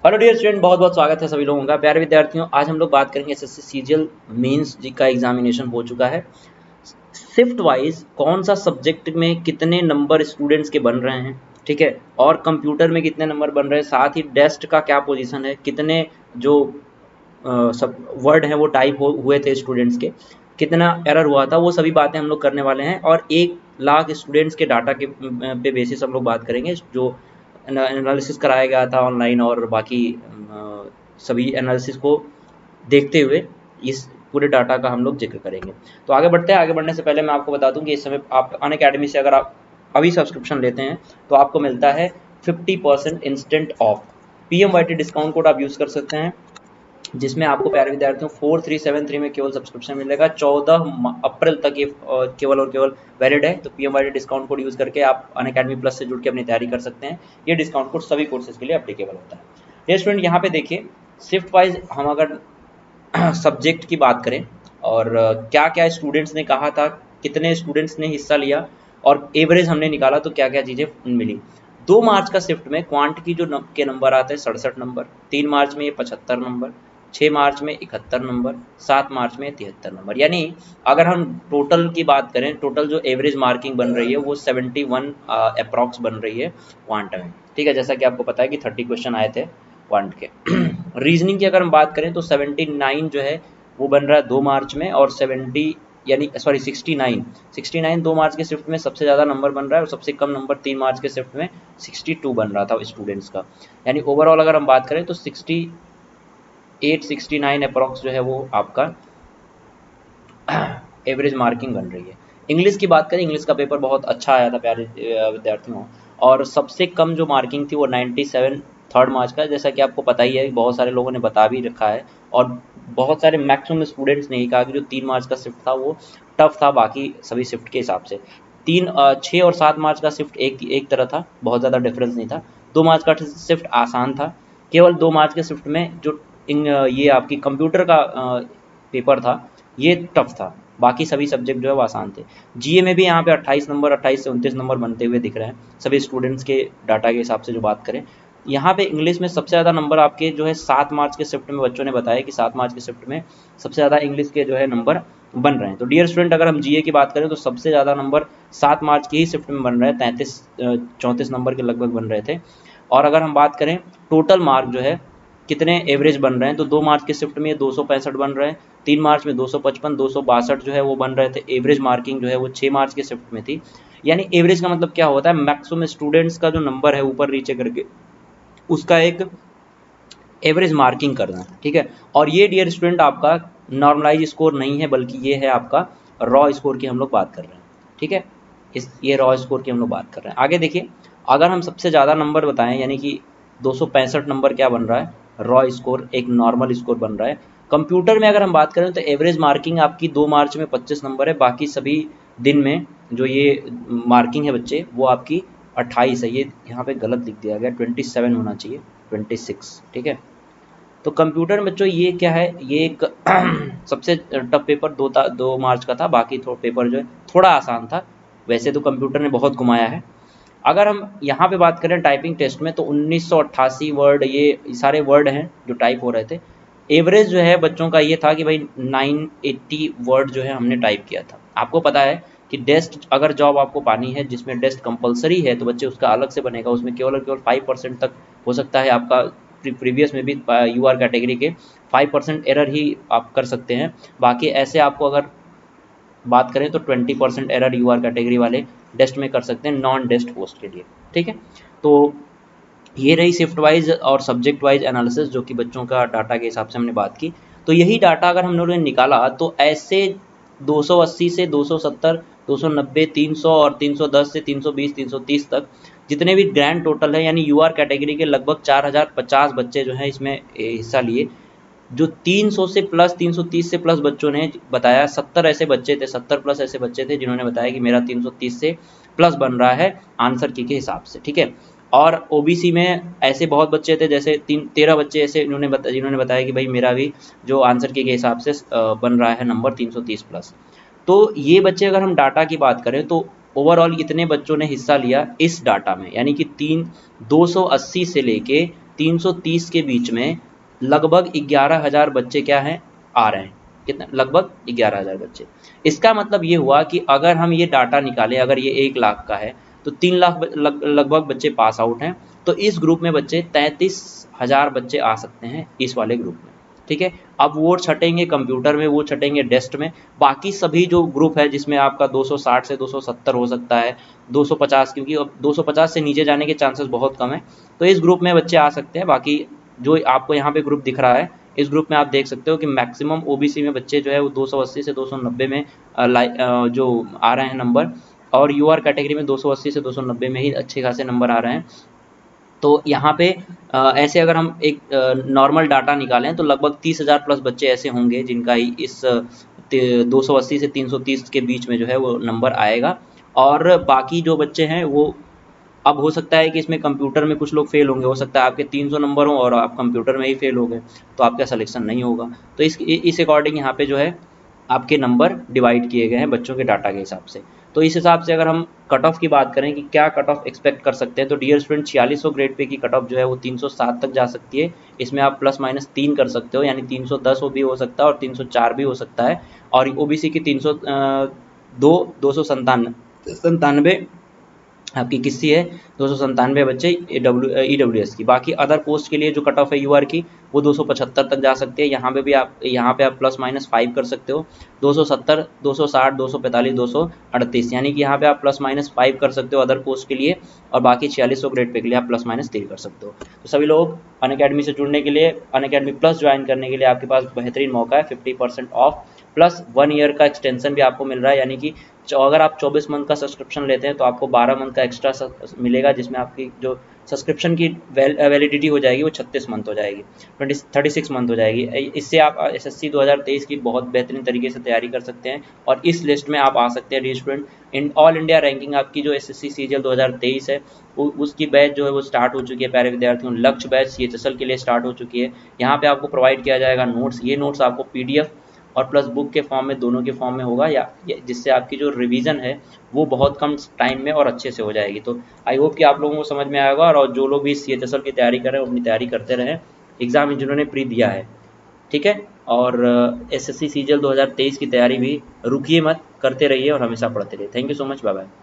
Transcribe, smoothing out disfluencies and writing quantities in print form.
Hello dear student, बहुत बहुत स्वागत है सभी लोगों का। प्यारे विद्यार्थियों, आज हम लोग बात करेंगे एसएससी सीजीएल मेंस जी का एग्जामिनेशन हो चुका है। शिफ्ट वाइज कौन सा सब्जेक्ट में कितने नंबर स्टूडेंट्स के बन रहे हैं, ठीक है, और कंप्यूटर में कितने नंबर बन रहे हैं, साथ ही डेस्ट का क्या पोजीशन है, कितने जो सब वर्ड हैं वो टाइप हुए थे स्टूडेंट्स के, कितना एरर हुआ था, वो सभी बातें हम लोग करने वाले हैं। और 1 लाख स्टूडेंट्स के डाटा के पे बेसिस हम लोग बात करेंगे, जो एनालिसिस कराया गया था ऑनलाइन, और बाकी सभी एनालिसिस को देखते हुए इस पूरे डाटा का हम लोग जिक्र करेंगे। तो आगे बढ़ते हैं। आगे बढ़ने से पहले मैं आपको बता दूं कि इस समय आप अनअकैडमी से अगर आप अभी सब्सक्रिप्शन लेते हैं तो आपको मिलता है 50% instant of. PMYT discount code आप यूज़ कर सकते हैं, जिसमें आपको प्यारे विद्यार्थियों 4373 में केवल सब्सक्रिप्शन मिलेगा। 14 अप्रैल तक ये केवल और केवल वैलिड है। तो PMYT डिस्काउंट कोड यूज़ करके आप अनअकैडमी प्लस से जुड़ के अपनी तैयारी कर सकते हैं। ये डिस्काउंट कोड सभी कोर्सेज के लिए अप्लीकेबल होता है। ये स्टूडेंट यहाँ पे देखिए, शिफ्ट वाइज हम अगर सब्जेक्ट की बात करें और क्या क्या स्टूडेंट्स ने कहा था, कितने स्टूडेंट्स ने हिस्सा लिया और एवरेज हमने निकाला तो क्या क्या चीज़ें मिली। 2 मार्च का शिफ्ट में क्वांट की जो के नंबर आते हैं 67 नंबर, 3 मार्च में ये 75 नंबर, 6 मार्च में 71 नंबर, 7 मार्च में 73 नंबर। यानी अगर हम टोटल की बात करें, टोटल जो एवरेज मार्किंग बन रही है वो 71 अप्रॉक्स बन रही है क्वांट में, ठीक है। जैसा कि आपको पता है कि 30 क्वेश्चन आए थे क्वांट के। रीजनिंग की अगर हम बात करें तो 79 जो है वो बन रहा है 2 मार्च में, और 69 2 मार्च के शिफ्ट में सबसे ज़्यादा नंबर बन रहा है, और सबसे कम नंबर 3 मार्च के शिफ्ट में 62 बन रहा था स्टूडेंट्स का। यानी ओवरऑल अगर हम बात करें तो 68-69 अप्रॉक्स जो है वो आपका एवरेज मार्किंग बन रही है। इंग्लिश की बात करें, इंग्लिश का पेपर बहुत अच्छा आया था प्यारे विद्यार्थियों, और सबसे कम जो मार्किंग थी वो 97 3 मार्च का। जैसा कि आपको पता ही है, बहुत सारे लोगों ने बता भी रखा है, और बहुत सारे मैक्सिमम स्टूडेंट्स ने ही कहा कि जो 3 मार्च का शिफ्ट था वो टफ था बाकी सभी शिफ्ट के हिसाब से। 6 और 7 मार्च का शिफ्ट एक तरह था, बहुत ज़्यादा डिफरेंस नहीं था। 2 मार्च का शिफ्ट आसान था। केवल 2 मार्च के शिफ्ट में जो ये आपकी कंप्यूटर का पेपर था ये टफ था, बाकी सभी सब्जेक्ट जो है वो आसान थे। जीए में भी यहाँ पे 28 नंबर, 28 से 29 नंबर बनते हुए दिख रहे हैं सभी स्टूडेंट्स के डाटा के हिसाब से जो बात करें। यहाँ पे इंग्लिश में सबसे ज़्यादा नंबर आपके जो है 7 मार्च के शिफ्ट में, बच्चों ने बताया कि 7 मार्च के शिफ्ट में सबसे ज़्यादा इंग्लिश के जो है नंबर बन रहे हैं। तो डियर स्टूडेंट, अगर हम जीए की बात करें तो सबसे ज़्यादा नंबर 7 मार्च की ही शिफ्ट में बन रहे हैं, 34 नंबर के लगभग बन रहे थे। और अगर हम बात करें टोटल मार्क जो है कितने एवरेज बन रहे हैं, तो 2 मार्च के शिफ्ट में 265 बन रहे हैं, 3 मार्च में 255, 262 जो है वो बन रहे थे। एवरेज मार्किंग जो है वो 6 मार्च के शिफ्ट में थी। यानी एवरेज का मतलब क्या होता है, मैक्सिमम स्टूडेंट्स का जो नंबर है ऊपर नीचे करके उसका एक एवरेज मार्किंग करना, ठीक है। और ये डियर स्टूडेंट आपका नॉर्मलाइज स्कोर नहीं है, बल्कि ये है आपका रॉ स्कोर की हम लोग बात कर रहे हैं, ठीक है। ये रॉ स्कोर की हम लोग बात कर रहे हैं। आगे देखिए, अगर हम सबसे ज़्यादा नंबर बताएं, यानी कि 265 नंबर क्या बन रहा है, रॉ स्कोर एक नॉर्मल स्कोर बन रहा है। कंप्यूटर में अगर हम बात करें तो एवरेज मार्किंग आपकी 2 मार्च में 25 नंबर है, बाकी सभी दिन में जो ये मार्किंग है बच्चे वो आपकी 28 है। ये यहाँ पे गलत लिख दिया गया, 27 होना चाहिए, 26, ठीक है। तो कंप्यूटर में बच्चों ये क्या है, ये एक सबसे टफ पेपर 2 मार्च का था, बाकी पेपर जो है थोड़ा आसान था। वैसे तो कंप्यूटर ने बहुत घुमाया है। अगर हम यहाँ पे बात करें टाइपिंग टेस्ट में तो 1988 वर्ड, ये सारे वर्ड हैं जो टाइप हो रहे थे। एवरेज जो है बच्चों का ये था कि भाई 980 वर्ड जो है हमने टाइप किया था। आपको पता है कि डेस्ट अगर जॉब आपको पानी है जिसमें डेस्ट कंपलसरी है तो बच्चे उसका अलग से बनेगा, उसमें केवल और केवल 5% तक हो सकता है आपका। प्रीवियस में भी यूआर कैटेगरी के 5% एरर ही आप कर सकते हैं, बाकी ऐसे आपको अगर बात करें तो 20% एरर यूआर कैटेगरी वाले डेस्ट में कर सकते हैं, नॉन डेस्ट पोस्ट के लिए, ठीक है। तो ये रही शिफ्ट वाइज और सब्जेक्ट वाइज एनालिसिस, जो कि बच्चों का डाटा के हिसाब से हमने बात की। तो यही डाटा अगर हम लोगों ने निकाला तो ऐसे 280 से 270, 290, 300 और 310 से 320, 330 तक जितने भी ग्रैंड टोटल है, यानी यूआर कैटेगरी के लगभग 4050 बच्चे जो हैं इसमें हिस्सा लिए। जो 300 से प्लस, 330 से प्लस बच्चों ने बताया, 70 ऐसे बच्चे थे, 70 प्लस ऐसे बच्चे थे जिन्होंने बताया कि मेरा 330 से प्लस बन रहा है आंसर की के हिसाब से, ठीक है। और ओबीसी में ऐसे बहुत बच्चे थे, जैसे 13 बच्चे ऐसे जिन्होंने बताया कि भाई मेरा भी जो आंसर की के हिसाब से बन रहा है नंबर 330 प्लस। तो ये बच्चे अगर हम डाटा की बात करें तो ओवरऑल इतने बच्चों ने हिस्सा लिया इस डाटा में, यानी कि 280 से लेके 330 के बीच में लगभग 11,000 बच्चे क्या हैं आ रहे हैं। कितना? लगभग 11,000 बच्चे। इसका मतलब ये हुआ कि अगर हम ये डाटा निकालें, अगर ये 1 लाख का है तो 3 लाख लगभग बच्चे पास आउट हैं। तो इस ग्रुप में बच्चे 33,000 बच्चे आ सकते हैं इस वाले ग्रुप में। ठीक है, अब वो छटेंगे कंप्यूटर में, वो छटेंगे डेस्क में। बाकी सभी जो ग्रुप है जिसमें आपका 260 से 270 हो सकता है, 250, क्योंकि अब 250 से नीचे जाने के चांसेस बहुत कम है, तो इस ग्रुप में बच्चे आ सकते हैं। बाकी जो आपको यहाँ पे ग्रुप दिख रहा है, इस ग्रुप में आप देख सकते हो कि मैक्सिमम ओबीसी में बच्चे जो है वो 280 से 290 में जो आ रहे हैं नंबर, और यूआर कैटेगरी में 280 से 290 में ही अच्छे खासे नंबर आ रहे हैं। तो यहाँ पे ऐसे अगर हम एक नॉर्मल डाटा निकालें तो लगभग 30,000 प्लस बच्चे ऐसे होंगे जिनका इस 280 से 330 के बीच में जो है वो नंबर आएगा। और बाकी जो बच्चे हैं वो, अब हो सकता है कि इसमें कंप्यूटर में कुछ लोग फेल होंगे, हो सकता है आपके 300 नंबर हो और आप कंप्यूटर में ही फेल हो गए, तो आपका सिलेक्शन नहीं होगा। तो इस अकॉर्डिंग यहाँ पे जो है आपके नंबर डिवाइड किए गए हैं बच्चों के डाटा के हिसाब से। तो इस हिसाब से अगर हम कट ऑफ की बात करें कि क्या कट ऑफ एक्सपेक्ट कर सकते हैं, तो डियर स्टूडेंट 4600 ग्रेड पे की कट ऑफ जो है वो 307 तक जा सकती है। इसमें आप प्लस माइनस 3 कर सकते हो, यानी 310 भी हो सकता है और 304 भी हो सकता है। और ओबीसी की 297 आपकी किससी है, 297 बच्चे ईडब्ल्यूएस की। बाकी अदर पोस्ट के लिए जो कट ऑफ है यूआर की, वो 275 तक जा सकती है। यहाँ पे आप प्लस माइनस 5 कर सकते हो, 270, 260, 245, 238, यानी कि यहाँ पे आप प्लस माइनस 5 कर सकते हो अदर पोस्ट के लिए, और बाकी 4600 ग्रेड पे के लिए आप प्लस माइनस 3 कर सकते हो। तो सभी लोग अनअकैडमी से जुड़ने के लिए, अनअकैडमी प्लस ज्वाइन करने के लिए आपके पास बेहतरीन मौका है। 50% ऑफ प्लस 1 ईयर का एक्सटेंशन भी आपको मिल रहा है, यानी कि अगर आप 24 मंथ का सब्सक्रिप्शन लेते हैं तो आपको 12 मंथ का एक्स्ट्रा मिलेगा, जिसमें आपकी जो सब्सक्रिप्शन की वैलिडिटी हो जाएगी वो 36 मंथ हो जाएगी, 36 मंथ हो जाएगी। इससे आप एसएससी 2023 की बहुत बेहतरीन तरीके से तैयारी कर सकते हैं और इस लिस्ट में आप आ सकते हैं। Dear student in all India ranking आपकी जो एसएससी सीजीएल 2023 है उसकी बैच जो है वो स्टार्ट हो चुकी है प्यारे विद्यार्थियों। लक्ष्य बैच सीएचएसएल के लिए स्टार्ट हो चुकी है। यहाँ पे आपको प्रोवाइड किया जाएगा नोट्स, ये नोट्स आपको पीडीएफ और प्लस बुक के फॉर्म में, दोनों के फॉर्म में होगा, या जिससे आपकी जो रिवीजन है वो बहुत कम टाइम में और अच्छे से हो जाएगी। तो आई होप कि आप लोगों को समझ में आएगा, और जो लोग भी सीएचएसएल की तैयारी कर रहे हैं अपनी तैयारी करते रहें, एग्जाम जिन्होंने प्री दिया है, ठीक है। और एसएससी सीजीएल 2023 की तैयारी भी रुकिए मत, करते रहिए और हमेशा पढ़ते रहिए। Thank you so much, bye bye.